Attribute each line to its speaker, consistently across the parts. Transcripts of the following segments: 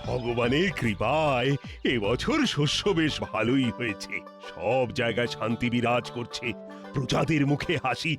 Speaker 1: ভগবানের কৃপায় এবছর শস্য বেশ ভালোই হয়েছে। সব জায়গায় শান্তি বিরাজ করছে, প্রজাদের মুখে হাসি।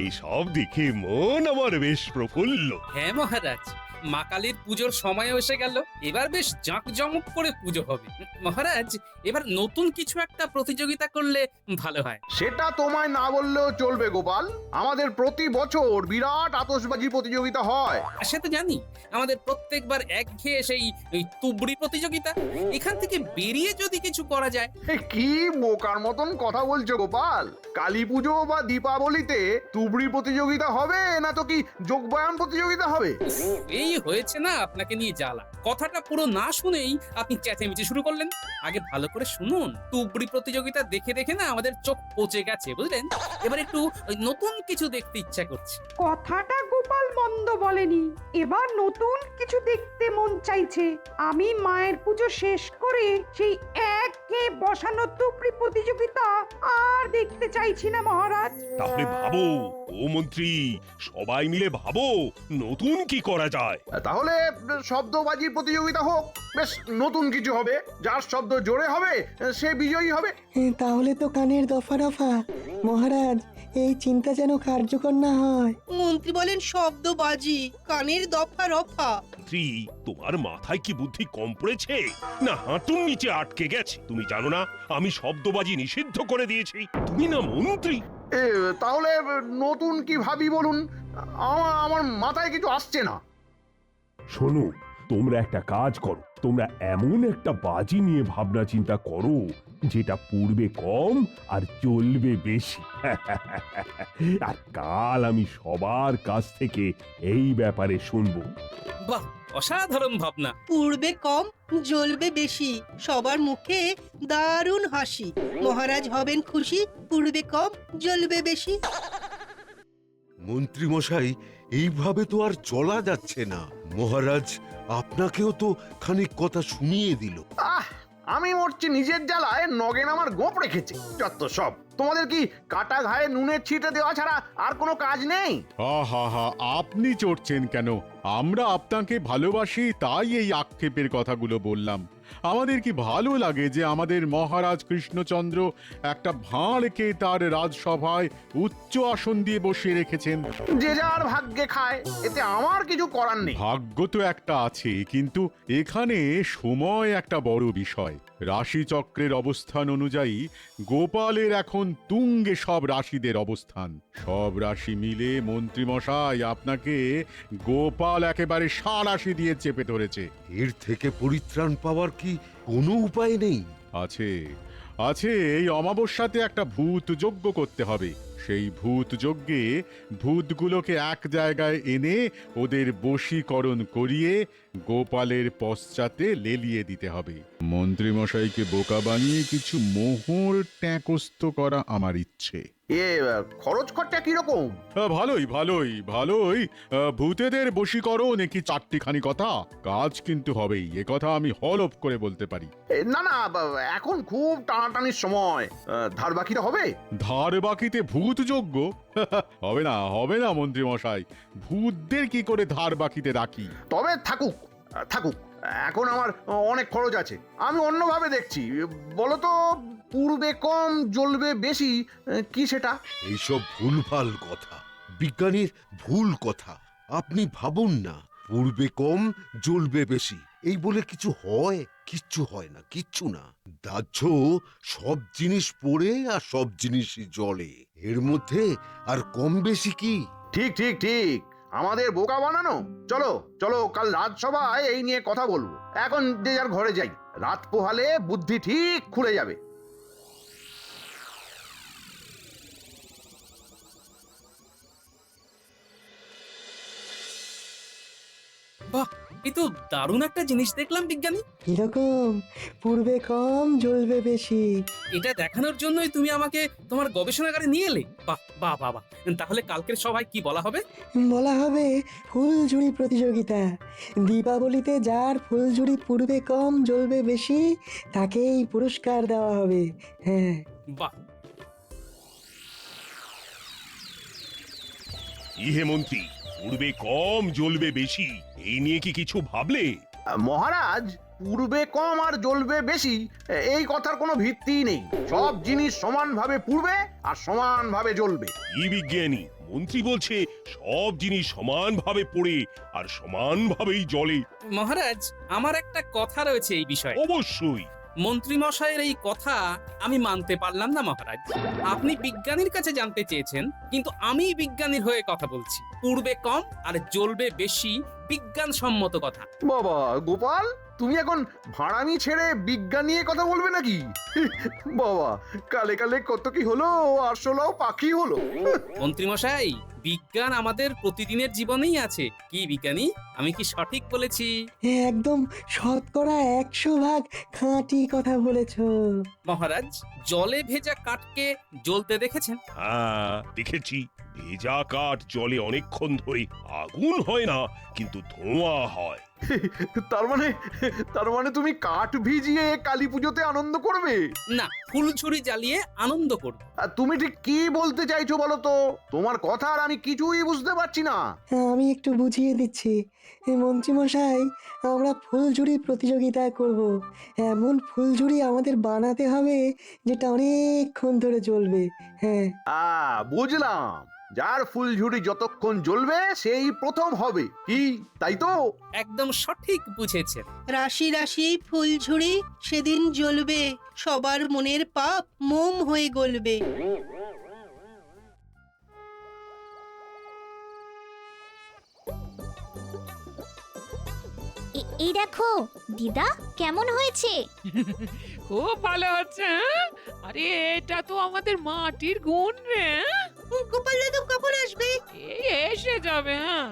Speaker 1: এই সব দেখে মন আমার বেশ প্রফুল্ল।
Speaker 2: হ্যাঁ মহারাজ, মা কালীর পুজোর সময় এসে গেল। এবার বেশ জাঁকজমক করে পুজো হবে। মহারাজ, এবার নতুন কিছু একটা প্রতিযোগিতা করলে ভালো হয়।
Speaker 3: সেটা তোমায় না বললেও চলবে গোপাল। আমাদের প্রতি বছর বিরাট আতশবাজি প্রতিযোগিতা হয়।
Speaker 2: সে তো জানি, আমাদের প্রত্যেকবার একঘেয়ে সেই ওই তুবড়ি প্রতিযোগিতা। এখান থেকে বেরিয়ে যদি কিছু করা যায়।
Speaker 3: কি বোকার মতন কথা বলছো গোপাল? কালী পুজো বা দীপাবলিতে তুবড়ি প্রতিযোগিতা হবে না তো কি যোগব্যায়াম প্রতিযোগিতা হবে?
Speaker 2: এই হয়েছে না আপনাকে নিয়ে জ্বালা। কথাটা পুরো না শুনেই আপনি চেঁচামেচি শুরু করলেন। আগে ভালো করে শুনুন। তুবড়ি প্রতিযোগিতা দেখে দেখে না আমাদের চোখ পচে গেছে, বুঝলেন? এবার একটু ওই নতুন কিছু দেখতে ইচ্ছা করছে।
Speaker 4: কথাটা গোপাল মন্দ বলেনি। এবার নতুন কিছু দেখতে মন চাইছে। আমি মায়ের পুজো শেষ করে সেই একঘেয়ে বসানো তুবড়ি প্রতিযোগিতা আর দেখতে চাইছি না মহারাজ।
Speaker 1: তাহলে ভাবো ও মন্ত্রী, সবাই মিলে ভাবো নতুন কি করা যায়।
Speaker 3: তাহলে শব্দবাজি প্রতিযোগিতা হোক। বেশ নতুন কিছু হবে, যার শব্দ জোরে হবে সে বিজয়ী হবে।
Speaker 5: তাহলে তো কানের দফা রফা। মহারাজ, এই চিন্তা যেন কার্যকর না হয়।
Speaker 6: মন্ত্রী বলেন শব্দবাজি, কানের দফা রফা।
Speaker 1: মন্ত্রী, তোমার মাথায় কি বুদ্ধি কম পড়েছে না হাঁটুর নিচে আটকে গেছে? তুমি জানো না আমি শব্দবাজি নিষিদ্ধ করে দিয়েছি? তুমি না মন্ত্রী।
Speaker 3: তাহলে নতুন কি ভাবি বলুন? আমার মাথায় কিছু আসছে না।
Speaker 7: শোনো, তোমরা একটা কাজ করো, তোমরা এমন একটা বাজি নিয়ে ভাবনা চিন্তা করো যেটা পূর্বে কম আর চলবে বেশি। আর কাল আমি সবার কাছ থেকে এই ব্যাপারে শুনবো।
Speaker 2: বাহ, অসাধারণ ভাবনা।
Speaker 6: পূর্বে কম জ্বলবে বেশি, সবার মুখে দারুণ হাসি। মহারাজ হবেন খুশি, পূর্বে কম জ্বলবে বেশি।
Speaker 8: মন্ত্রী মশাই, এইভাবে তো আর চলা যাচ্ছে না। মহারাজ আপনাকেও তো খানিক কথা শুনিয়ে দিল।
Speaker 3: আমি মরছি নিজের জ্বালায়, নগেন আমার গোপ রেখেছে। যত সব। তোমাদের কি কাটা ঘায়ে নুনের ছিটে দেওয়া ছাড়া আর কোনো কাজ নেই?
Speaker 9: হা আপনি চড়ছেন কেন? আমরা আপনাকে ভালোবাসি, তাই এই আক্ষেপের কথাগুলো বললাম। আমাদের কি ভালো লাগে যে আমাদের মহারাজ কৃষ্ণচন্দ্র একটা ভাঁড়কে তার রাজসভায় উচ্চ আসন দিয়ে বসিয়ে রেখেছেন।
Speaker 3: যে যার ভাগ্যে খায়, এতে আমার কিছু করার নেই।
Speaker 9: ভাগ্য তো একটা আছে, কিন্তু এখানে সময় একটা বড় বিষয়। রাশিচক্রের অবস্থান অনুযায়ী গোপালের এখন তুঙ্গে সব রাশিদের অবস্থান। সব রাশি মিলে মন্ত্রীমশাই আপনাকে গোপাল একেবারে সাঁড়াশি দিয়ে চেপে ধরেছে।
Speaker 8: এর থেকে পরিত্রাণ পাওয়ার কি কোনো উপায় নেই?
Speaker 9: আছে আছে, এই অমাবস্যাতে একটা ভূত যজ্ঞ করতে হবে। সেই ভূত যজ্ঞে ভূতগুলোকে এক জায়গায় এনে ওদের বশীকরণ করিয়ে গোপালের পশ্চাতে লেলিয়ে দিতে হবে। মন্ত্রীমশাইকে বোকা বানিয়ে কিছু মোহর ট্যাঁকস্ত করা আমার ইচ্ছে।
Speaker 3: খরচ খরচা কিরকম?
Speaker 9: ভালোই। ভূতেদের বশীকরণ কি চারটিখানি কথা? কাজ কিন্তু হবেই, এ কথা আমি হলফ করে বলতে পারি।
Speaker 3: না, এখন খুব টানাটানির সময়। ধার বাকিটা হবে?
Speaker 9: ধার বাকিতে ভূত যজ্ঞ? হবে না মন্ত্রী মশাই, ভূতদের কি করে ধার বাকিতে রাখি?
Speaker 3: তবে থাকুক। এখন আমার অনেক খরচ আছে, আমি অন্যভাবে দেখছি। বলো তো, পূর্বে কম জ্বলবে বেশি কি সেটা?
Speaker 8: এইসব ভুলভাল কথা, বিজ্ঞানীর ভুল কথা। আপনি ভাবুন না, পূর্বে কম জ্বলবে বেশি এই বলে কিছু হয়? কিচ্ছু হয় না, কিচ্ছু না। দাহ্য সব জিনিস পড়ে আর সব জিনিসই জ্বলে, এর মধ্যে আর কম বেশি কি?
Speaker 3: ঠিক। আমাদের বোকা বানানো। চলো কাল রাজসভায় এই নিয়ে কথা বলবো। এখন যে যার ঘরে যাই, রাত পোহালে বুদ্ধি ঠিক খুলে যাবে।
Speaker 2: বাহ, এই তো দারুণ একটা জিনিস দেখলাম বিজ্ঞানী।
Speaker 5: কিরকম? পূর্বে কম জ্বলবে বেশি।
Speaker 2: এটা দেখানোর জন্যই তুমি আমাকে তোমার গবেষণাগারে নিয়ে এলে? বাহ। তাহলে কালকের সভায় কি বলা হবে?
Speaker 5: বলা হবে ফুলঝুরি প্রতিযোগিতা। দীপাবলিতে যার ফুলঝুরি পূর্বে কম জ্বলবে বেশি তাকেই পুরস্কার দেওয়া হবে। হ্যাঁ।
Speaker 2: বাহ।
Speaker 1: ইহে মন্ত্রী, পূর্বে কম জ্বলবে বেশি এই নিয়ে কি কিছু ভাবলে?
Speaker 3: মহারাজ, পূর্বে কম আর জ্বলবে বেশি এই কথার কোনো ভিত্তি নেই। সব জিনিস সমানভাবে পূর্বে আর সমানভাবে জ্বলবে।
Speaker 1: কি বিজ্ঞানী, মন্ত্রী বলছে সব জিনিস সমানভাবে পড়ে আর সমানভাবেই জ্বলে।
Speaker 2: মহারাজ, আমার একটা কথা রয়েছে এই বিষয়ে।
Speaker 1: অবশ্যই।
Speaker 2: মন্ত্রী মশাইয়ের এই কথা আমি মানতে পারলাম না মহারাজ। আপনি বিজ্ঞানীর কাছে জানতে চেয়েছেন, কিন্তু আমি বিজ্ঞানীর হয়ে কথা বলছি। পূর্বে কম আর জ্বলবে বেশি বিজ্ঞানসম্মত কথা।
Speaker 3: বাবা গোপাল, তুমি এখন ভাড়ামি ছেড়ে বিজ্ঞান নিয়ে কথা বলবে নাকি? বাবা, কালে কালে কত কি হলো, আরশোলাও পাখি হলো।
Speaker 2: মন্ত্রী মশাই, বিজ্ঞান আমাদের প্রতিদিনের জীবনেই আছে। কি বিজ্ঞানী, আমি কি সঠিক বলেছি?
Speaker 5: একদম শতকরা 100 ভাগ খাঁটি কথা বলেছো।
Speaker 2: মহারাজ, জলে ভেজা কাঠকে জ্বলতে দেখেছেন?
Speaker 1: হ্যাঁ, দেখেছি। ভেজা কাঠ জলে অনেকক্ষণ ধরে আগুন হয় না, কিন্তু ধোঁয়া হয়।
Speaker 3: তার মানে তুমি কাঠ ভিজিয়ে কালী পুজোতে আনন্দ করবে?
Speaker 2: না, ফুলঝুরি জ্বালিয়ে আনন্দ করব।
Speaker 3: আর তুমি ঠিক কি বলতে চাইছো বলো তো? তোমার কথা আর আমি কিছুই বুঝতে পারছি না।
Speaker 5: আমি একটু বুঝিয়ে দিচ্ছি। মন্ত্রীমশাই, আমরা ফুলঝুরি প্রতিযোগিতা করব। এমন ফুলঝুরি আমাদের বানাতে হবে যেটা অনেকক্ষণ ধরে চলবে। হ্যাঁ,
Speaker 3: বুঝলাম। যার ফুলঝুরি যতক্ষণ জ্বলবে সেই প্রথম হবে, কি তাই তো?
Speaker 2: একদম সঠিক বুঝেছেন।
Speaker 6: রাশি রাশি ফুলঝুরি সেদিন জ্বলবে, সবার মনের পাপ মোম হয়ে গলবে।
Speaker 10: এই দেখো দিদা, কেমন হয়েছে?
Speaker 11: খুব ভালো হচ্ছে। হ্যাঁ? আরে এটা তো আমাদের মাটির গুণ রে।
Speaker 6: গোপাল দাদু কখন আসবে?
Speaker 11: এই এসে যাবে। হ্যাঁ,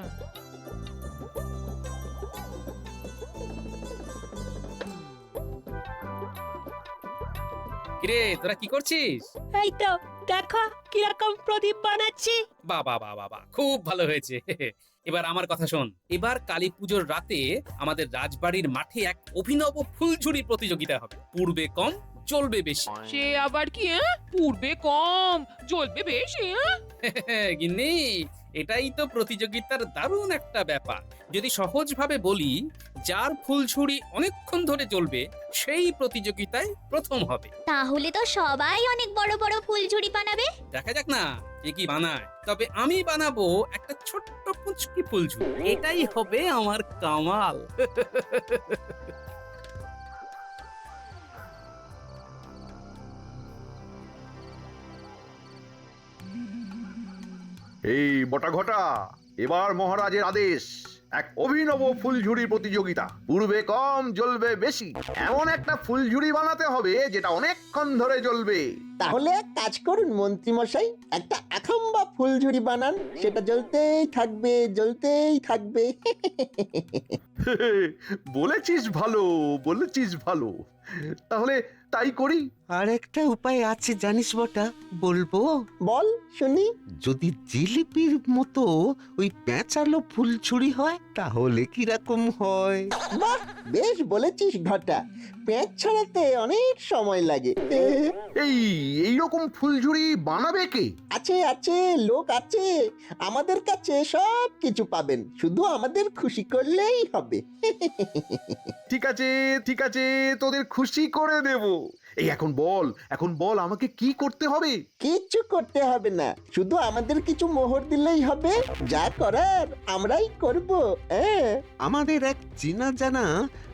Speaker 2: কিরে, তোরা কি করছিস?
Speaker 6: এই তো দেখো কিরকম প্রদীপ বানাচ্ছি।
Speaker 2: বাবা বাবা বাবা, খুব ভালো হয়েছে। এবার আমার কথা শোন। এবার কালী পুজোর রাতে আমাদের রাজবাড়ির মাঠে এক অভিনব ফুলঝুরি প্রতিযোগিতা হবে। পূর্বে কম জ্বলবে বেশি।
Speaker 11: সে আবার কি? হ্যাঁ, পূর্বে কম জ্বলবে বেশি। হ্যাঁ,
Speaker 2: গিন্নি, এটাই তো প্রতিযোগিতার দারুণ একটা ব্যাপার। যদি সহজভাবে বলি, যার ফুলঝুরি অনেকক্ষণ ধরে জ্বলবে সেই প্রতিযোগিতায় প্রথম হবে।
Speaker 10: তাহলে তো সবাই অনেক বড় বড় ফুলঝুরি বানাবে।
Speaker 2: দেখা যাক না কে কি বানায়। তবে আমি বানাবো একটা ছোট্ট পুচকি ফুলঝুরি। এটাই হবে আমার কামাল।
Speaker 3: এই বটা ঘটা, এবার মহারাজের আদেশ, এক অভিনব ফুলঝুরি প্রতিযোগিতা। পূর্বে কম জ্বলবে বেশি এমন একটা ফুলঝুরি বানাতে হবে যেটা অনেকক্ষণ ধরে জ্বলবে।
Speaker 12: তাহলে এক কাজ করুন মন্ত্রী মশাই, একটা আখাম্বা ফুলঝুরি বানান, সেটা জ্বলতেই থাকবে জ্বলতেই থাকবে।
Speaker 3: বলেছিস ভালো, বলেছিস ভালো। তাহলে তাই করি।
Speaker 8: আর একটা উপায় আছে জানিস বটা, বলবো?
Speaker 12: বল শুনি।
Speaker 8: যদি জিলিপির মতো ওই পেঁচালো ফুলছুরি হয় তাহলে কিরকম হয়?
Speaker 12: বাহ, বেশ বলেছিস ঘটা। পেঁচ ছড়াতে অনেক সময় লাগে।
Speaker 3: এইরকম ফুলঝুরি বানাবে কে?
Speaker 12: আছে আছে, লোক আছে। আমাদের কাছে সব কিছু পাবেন, শুধু আমাদের খুশি করলেই হবে।
Speaker 3: ঠিক আছে ঠিক আছে, তোদের খুশি করে দেব। এই এখন বল আমাকে কি করতে হবে?
Speaker 12: কিচ্ছু করতে হবে না, শুধু আমাদের কিছু মোহর দিলেই হবে। যা করার আমরাই করব।
Speaker 8: আমাদের এক চেনা জানা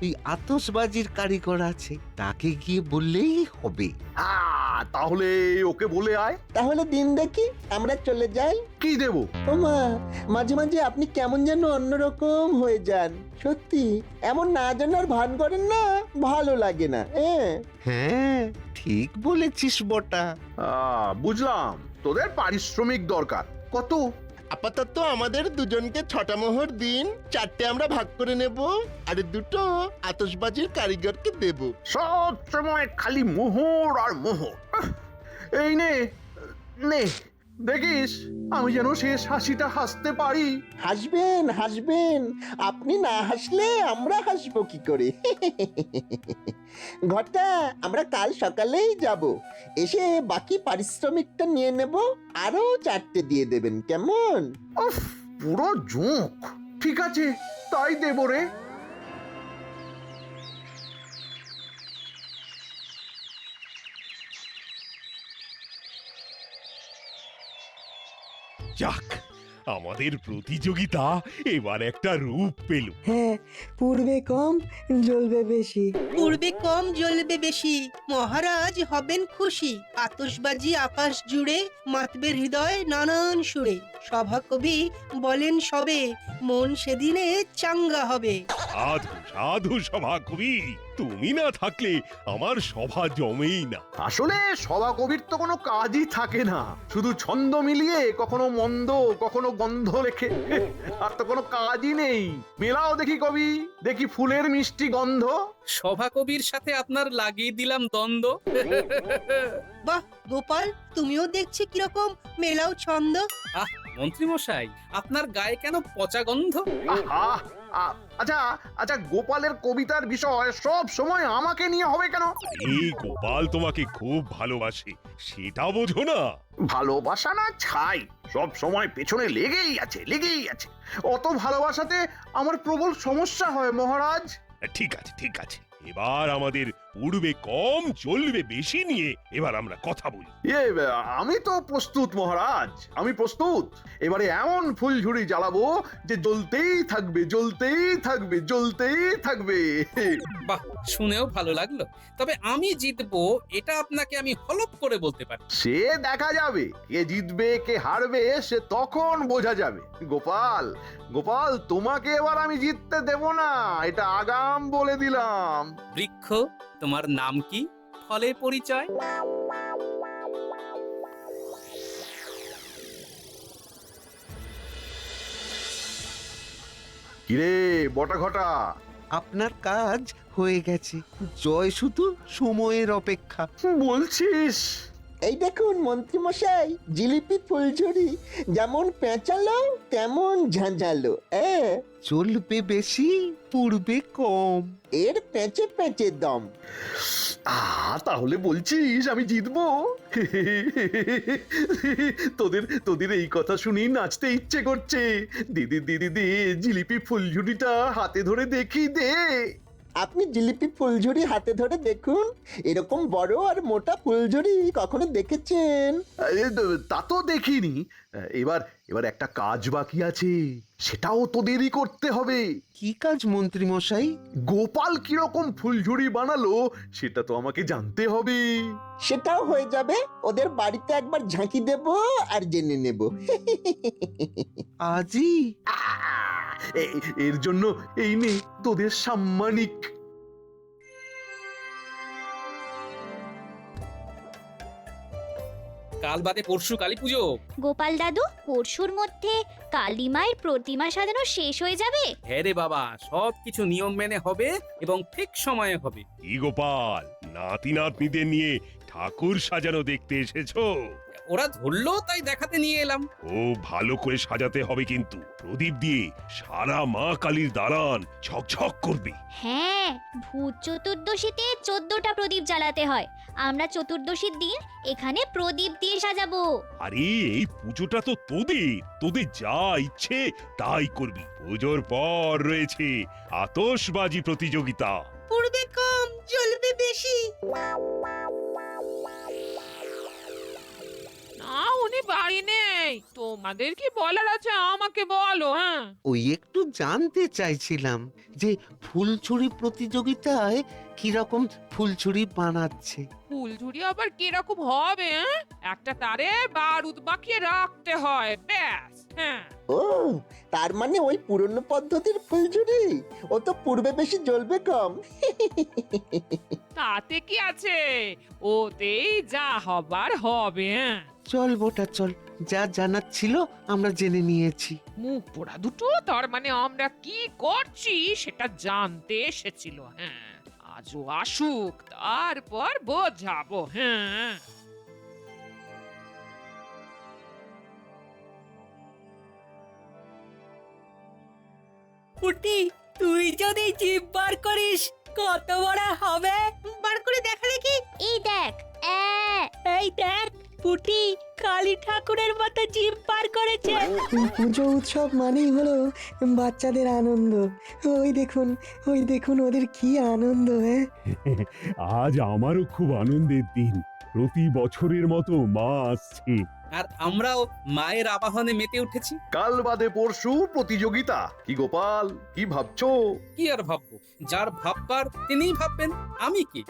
Speaker 8: ওই আতশবাজির কারিগর আছে, তাকে গিয়ে বললেই হবে।
Speaker 3: তাহলে ওকে বলে আয়।
Speaker 12: তাহলে দিন দেখি, আমরা চলে যাই।
Speaker 3: কি দেব?
Speaker 12: ওমা, মাঝে মাঝে আপনি কেমন যেন অন্যরকম হয়ে যান। সত্যি, এমন না জানার ভান করেন না, ভালো লাগে না।
Speaker 8: হ্যাঁ, ঠিক বলেছিস বটা।
Speaker 3: বুঝলাম, তোদের পারিশ্রমিক দরকার। কত?
Speaker 12: আপাতত আমাদের দুজনকে 6টা মোহর দিন, 4টে আমরা ভাগ করে নেব, আর 2টো আতশবাজির কারিগরকে দেব।
Speaker 3: সব সময় খালি মোহর আর মোহর। এই নে নে, দেখিস আমি যেন শেষ হাসিটা হাসতে পারি।
Speaker 12: হাসবেন হাসবেন, আপনি না হাসলে আমরা হাসবো কি করে? ঘরটা আমরা কাল সকালেই যাব, এসে বাকি পারিশ্রমিকটা নিয়ে নেব, আরো 4টে দিয়ে দেবেন, কেমন?
Speaker 3: পুরো জোঁক। ঠিক আছে, তাই দেব রে।
Speaker 1: যাক, আমাদের প্রতিযোগিতা এবার একটা রূপ পেল।
Speaker 5: হ্যাঁ, পূর্বে কম জ্বলবে বেশি।
Speaker 6: পূর্বে কম জ্বলবে বেশি, মহারাজ হবেন খুশি। আতশবাজি আকাশ জুড়ে, মাতবে হৃদয় নানান সুরে। সভা কবি বলেন সবে, মন সেদিনে চাঙ্গা হবে।
Speaker 1: সাধু সাধু সভা কবি, তুমি না থাকলে আমার সভা জমেই না।
Speaker 3: আসলে সভা কবির তো কোনো কাজই থাকে না, শুধু ছন্দ মিলিয়ে কখনো মন্দ কখনো গন্ধ লেখে, আর তো কোনো কাজই নেই। মেলাও দেখি কবি, দেখি ফুলের মিষ্টি গন্ধ।
Speaker 2: সভাকবির সাথে আপনার লাগিয়ে দিলাম দ্বন্দ্ব।
Speaker 6: বাহ গোপাল, তুমিও দেখছি কিরকম মেলাও ছন্দ।
Speaker 2: আহ মন্ত্রী মশাই, আপনার গায়ে কেন পচা গন্ধ?
Speaker 3: আহা, আচ্ছা আচ্ছা, গোপালের কবিতার বিষয় সব সময় আমাকে নিয়ে হবে কেন?
Speaker 1: এই গোপাল তোমাকে খুব ভালোবাসে, সেটা বোঝো না?
Speaker 3: ভালোবাসা না ছাই, সব সময় পেছনে লেগেই আছে লেগেই আছে। অত ভালোবাসাতে আমার প্রবল সমস্যা হয় মহারাজ।
Speaker 1: ঠিক আছে ঠিক আছে, এবার আমাদের পূর্বে কম চলবে বেশি নিয়ে এবার আমরা কথা বলি।
Speaker 3: আমি তো প্রস্তুত মহারাজ, আমি প্রস্তুত। এবারে এমন ফুলঝুরি জ্বালাবো যে জ্বলতেই থাকবে জ্বলতেই থাকবে জ্বলতেই থাকবে।
Speaker 2: বাহ, শুনেও ভালো লাগলো। তবে আমি জিতবো এটা আপনাকে আমি হলপ করে বলতে পারি।
Speaker 3: সে দেখা যাবে, কে জিতবে কে হারবে সে তখন বোঝা যাবে। গোপাল গোপাল, তোমাকে এবার আমি জিততে দেব না, এটা আগাম বলে দিলাম।
Speaker 2: বৃক্ষ, তোমার নাম কি, ফলে পরিচয়?
Speaker 3: কিরে বটা ঘটা,
Speaker 8: আপনার কাজ হয়ে গেছে, জয় শুধু সময়ের অপেক্ষা।
Speaker 3: বলছিস?
Speaker 12: এই দেখুন মন্ত্রী মশাই, জিলিপি ফুলঝুরি যেমন পেঁচালো তেমন ঝাঁঝালো।
Speaker 8: চলবে বেশি, পূর্বে কম।
Speaker 12: এর পেঁচে পেঁচে দম।
Speaker 3: তাহলে বলছিস আমি জিতবো? তোদের তোদের এই কথা শুনি নাচতে ইচ্ছে করছে। দিদি দিদি দে, জিলিপি ফুলঝুরিটা হাতে ধরে দেখি দে।
Speaker 12: আপনি জিলিপি ফুলঝুরি হাতে ধরে দেখুন, এরকম বড় আর মোটা ফুলঝুরি কখনো দেখেছেন?
Speaker 3: তা তো দেখিনি। এবার এবার একটা কাজ বাকি আছে, সেটাও তোদেরই করতে হবে।
Speaker 8: কি কাজ মন্ত্রী মশাই?
Speaker 3: গোপাল কিরকম ফুলঝুরি বানালো সেটা তো আমাকে জানতে হবে।
Speaker 12: সেটাও হয়ে যাবে, ওদের বাড়িতে একবার ঝাঁকি দেব আর জেনে নেব।
Speaker 8: আজই?
Speaker 3: এর জন্য এই নে তোদের সাম্মানিক।
Speaker 2: কাল বাদে পরশু কালী পুজো।
Speaker 10: গোপাল দাদু, পরশুর মধ্যে কালী মায়ের প্রতিমা সাজানো শেষ হয়ে যাবে?
Speaker 2: হ্যাঁ রে বাবা, সব কিছু নিয়ম মেনে হবে এবং ঠিক সময়ে হবে।
Speaker 1: কি গোপাল, নাতি নাতনিদের নিয়ে ঠাকুর সাজানো দেখতে এসেছো?
Speaker 2: ওরা ধরলো তাই দেখাতে নিয়ে এলাম।
Speaker 1: ও ভালো করে সাজাতে হবে কিন্তু, প্রদীপ দিয়ে সারা মা কালীর দালান ঝকঝক করবে।
Speaker 10: হ্যাঁ, ভূত চতুর্দশীতে 14টা প্রদীপ জ্বালাতে হয়। আমরা চতুর্দশীর দিন এখানে প্রদীপ দিয়ে সাজাবো।
Speaker 1: আরে এই পুজোটা তো তোদের, তোদের যা ইচ্ছে তাই করবি। পুজোর পর রয়েছে আতশবাজি প্রতিযোগিতা।
Speaker 6: পূর্বে কম জ্বলবে বেশি।
Speaker 11: না, উনি বাড়ি নেই। তোমাদের কি বলার আছে আমাকে বলো। হ্যাঁ,
Speaker 8: ওই একটু জানতে চাইছিলাম যে ফুলছুরি প্রতিযোগিতায় কিরকম ফুলছুরি বানাচ্ছে।
Speaker 11: ফুলঝুরি আবার কিরকম হবে? একটা তারে বারুদ মাখিয়ে রাখতে হয়, ব্যাস। হ্যাঁ,
Speaker 12: ও, তার মানে ওই পুরনো পদ্ধতির ফুলঝুরি, ও তো পূর্বে বেশি জ্বলবে কম।
Speaker 11: তাতে কি আছে, ওতেই যা হবার হবে।
Speaker 8: চল বোটা চল, যা জানার ছিল আমরা জেনে নিয়েছি।
Speaker 11: মুখ পোড়া দুটো, তার মানে আমরা কি করছি সেটা জানতে এসেছিল। হ্যাঁ, আজও আসুক, তারপর বোঝাবো। হ্যাঁ,
Speaker 6: পুটি, তুই যদি জিভ বার করিস কত বড় হবে? বার করে দেখালে কি?
Speaker 10: এই দেখ,
Speaker 6: এই দেখ পুটি, কালী ঠাকুরের মতো জিভ বার করেছে।
Speaker 5: পুজো উৎসব মানেই হলো বাচ্চাদের আনন্দ। ওই দেখুন ওদের কি আনন্দ। হ্যাঁ,
Speaker 7: আজ আমারও খুব আনন্দের দিন। প্রতি বছরের মতো মা আসছে,
Speaker 2: আর আমরাও মায়ের আবাহনে মেতে উঠেছি।
Speaker 3: কাল বাদে পরশু প্রতিযোগিতা। কি গোপাল, কি ভাবছো?
Speaker 2: কি আর ভাববো, যার ভাববার তিনিই ভাববেন, আমি কি?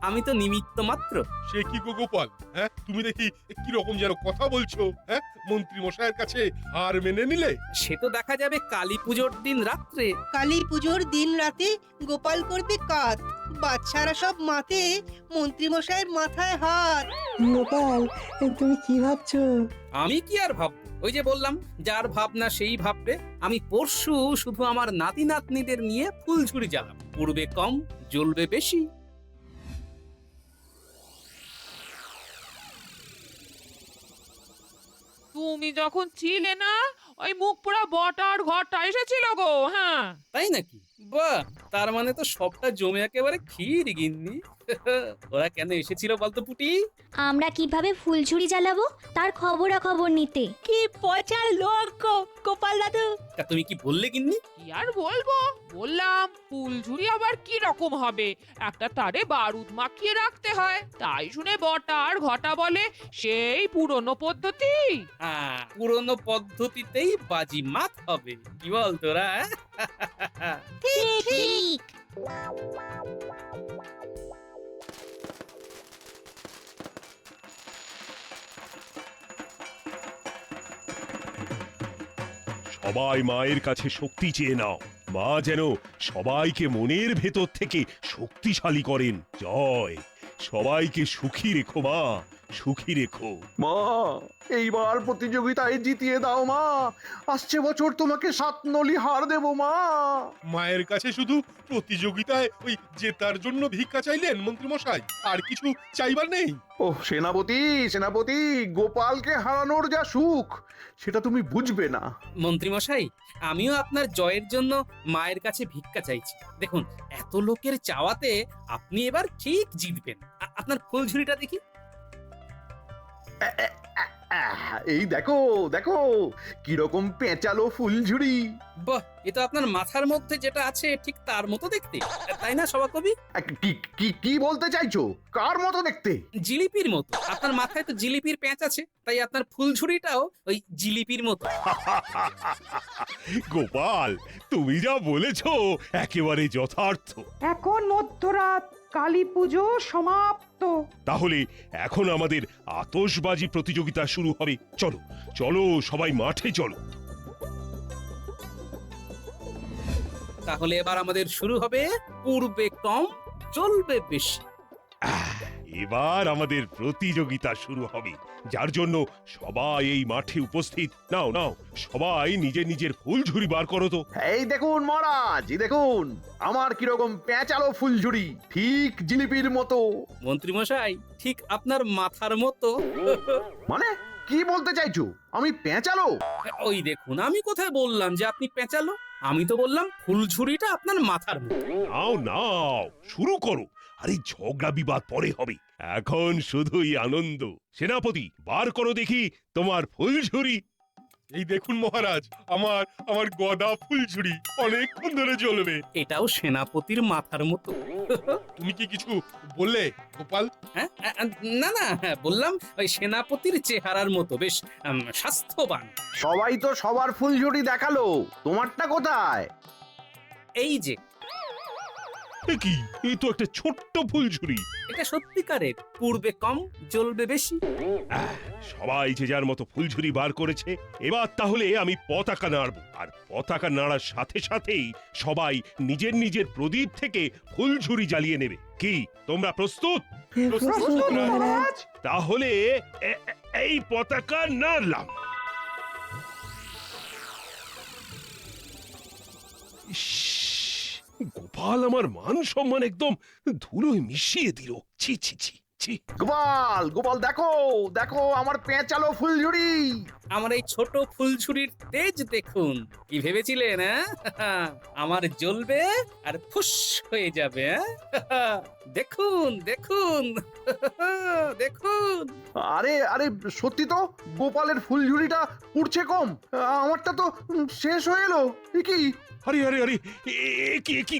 Speaker 2: আমি তো নিমিত্ত মাত্র।
Speaker 1: সে কি গো গোপাল, হ্যাঁ তুমি দেখি কি রকম যেন কথা বলছো, হ্যাঁ মন্ত্রী মশাইয়ের কাছে হার মেনে নিলে?
Speaker 2: সে তো দেখা যাবে কালী পুজোর দিন রাত্রে।
Speaker 6: কালী পুজোর দিন রাতে গোপাল করবে কাত, বাচ্চারা সব মাতে, মন্ত্রীমশাইয়ের মাথায় হাত।
Speaker 5: গোপাল তুমি কি ভাবছো?
Speaker 2: আমি কি আর ভাববো, ওই যে বললাম, যার ভাবনা সেই ভাববে। আমি পরশু শুধু আমার নাতি নাতনিদের নিয়ে ফুলঝুরি জ্বালাবো, পুড়বে কম জ্বলবে বেশি।
Speaker 11: তুমি যখন ছিলে না, ওই মুখ পোড়া বটার ঘরটা এসেছিল গো। হ্যাঁ,
Speaker 2: তাই নাকি? বাহ, তার মানে তো সবটা জমে একেবারে ক্ষীর গিন্নি। ওরা কেন এসেছিল বলতো পুটি?
Speaker 10: আমরা কিভাবে ফুলঝুরি জ্বালাবো তার খবরাখবর নিতে।
Speaker 6: কি পচা লোক গোপাল দাদু।
Speaker 2: তা তুমি কি বললে গিন্নি?
Speaker 11: কি আর বলবো, বললাম ফুলঝুরি আবার কি রকম হবে, একটা তারে বারুদ মাখিয়ে রাখতে হয়। তাই শুনে বটার ঘটা বলে সেই পুরনো পদ্ধতি।
Speaker 2: হ্যাঁ, পুরনো পদ্ধতিতেই বাজি মাত হবে। কি বল তোরা?
Speaker 10: ঠিক।
Speaker 1: সবাই মায়ের কাছে শক্তি চেয়ে নাও, মা যেন সবাইকে মনের ভেতর থেকে শক্তিশালী করেন। জয়, সবাইকে সুখী রেখো মা, সুখী রেখো।
Speaker 3: মা, এইবার প্রতিযোগিতায় জিতিয়ে দাও মা। আসছে বছর তোমাকে 7 নলি হার দেবো মা।
Speaker 1: মায়ের কাছে শুধু প্রতিযোগিতায় ওই জেতার জন্য ভিক্ষা চাইলেন মন্ত্রী মশাই, আর কিছু চাইবার নেই?
Speaker 3: ও সেনাপতি, সেনাপতি, গোপালকে হারানোর যা সুখ সেটা তুমি বুঝবে না।
Speaker 2: মন্ত্রী মশাই, আমিও আপনার জয়ের জন্য মায়ের কাছে ভিক্ষা চাইছি। দেখুন, এত লোকের চাওয়াতে আপনি এবার ঠিক জিতবেন। আপনার ফুলঝুরিটা দেখি।
Speaker 3: এই দেখো দেখো, কিরকম পেঁচালো ফুলঝুরি।
Speaker 2: বাহ, এ তো আপনার মাথার মধ্যে যেটা আছে ঠিক তার মতো দেখতে, তাই না সভাকবি?
Speaker 3: কি কি কি বলতে চাইছো? কার মতো দেখতে?
Speaker 2: জিলিপির মতো। আপনার মাথায় তো জিলিপির প্যাঁচ আছে, তাই আপনার ফুলঝুরিটাও ওই জিলিপির মতো।
Speaker 1: গোপাল, তুমি যা বলেছো একেবারে যথার্থ।
Speaker 4: এখন মধ্যরাত, কালী পুজো সমাপ্ত।
Speaker 1: তাহলে এখন আমাদের আতশবাজি প্রতিযোগিতা শুরু হবে। চলো চলো, সবাই মাঠে চলো।
Speaker 2: তাহলে এবার আমাদের শুরু হবে পূর্বে কম জ্বলবে বেশি।
Speaker 1: এবার আমাদের প্রতিযোগিতা শুরু হবে, যার জন্য সবাই এই মাঠে উপস্থিত। নাও নাও, সবাই নিজের নিজের ফুলঝুরি বার করো তো।
Speaker 3: এই দেখুন মহারাজ, এই দেখুন আমার কিরকম পেঁচালো ফুলঝুরি, ঠিক জিলিপির মতো।
Speaker 2: মন্ত্রী মশাই, ঠিক আপনার মাথার মতো।
Speaker 3: মানে কি বলতে চাইছো? আমি পেঁচালো?
Speaker 2: ওই দেখুন, আমি কোথায় বললাম যে আপনি পেঁচালো? আমি তো বললাম ফুলঝুরিটা আপনার মাথার মতো।
Speaker 1: নাও নাও, শুরু করো। আরে ঝগড়া বিবাদ পরে হবে, এখন শুধুই আনন্দ। সেনাপতি, বার করো দেখি তোমার ফুলঝুরি। এই দেখুন মহারাজ, আমার আমার গদা ফুলঝুরি অনেকক্ষণ ধরে জ্বলবে।
Speaker 2: এটাও সেনাপতির মাথার মতো।
Speaker 1: তুমি কি কিছু বললে গোপাল?
Speaker 2: হ্যাঁ, না না, বললাম ওই সেনাপতির চেহারার মতো, বেশ স্বাস্থ্যবান।
Speaker 3: সবাই তো সবার ফুলঝুরি দেখালো, তোমারটা কোথায়?
Speaker 2: এই যে,
Speaker 1: এ কি, এই তো একটা ছোট্ট ফুলঝুরি।
Speaker 2: এটা সত্যিকারের পূর্বে কম জ্বলবে বেশি।
Speaker 1: সবাই যে যার মতো ফুলঝুরি বার করেছে। এবার তাহলে আমি পতাকা নাড়বো, আর পতাকা নাড়ার সাথে সাথেই সবাই নিজের নিজের প্রদীপ থেকে ফুলঝুরি জ্বালিয়ে নেবে। কি তোমরা প্রস্তুত?
Speaker 4: প্রস্তুত মহারাজ।
Speaker 1: তাহলে এই পতাকা নাড়লাম। ইস, গোপাল আমার মান সম্মান একদম ধুলোয় মিশিয়ে দিল। ছি ছি ছি ছি।
Speaker 3: গোপাল, গোপাল দেখো দেখো আমার পেঁচালো ফুলঝুরি।
Speaker 2: আমার এই ছোট ফুলঝুরির তেজ দেখুন। কি ভেবেছিলেন? আমার জ্বলবে আর ফুস হয়ে যাবে। দেখুন দেখুন দেখুন।
Speaker 3: আরে আরে, সত্যি তো গোপালের ফুলঝুরিটা উঠছে কম, আমারটা তো শেষ হয়ে এলো। এ কি?
Speaker 1: আরে আরে আরে, এ কি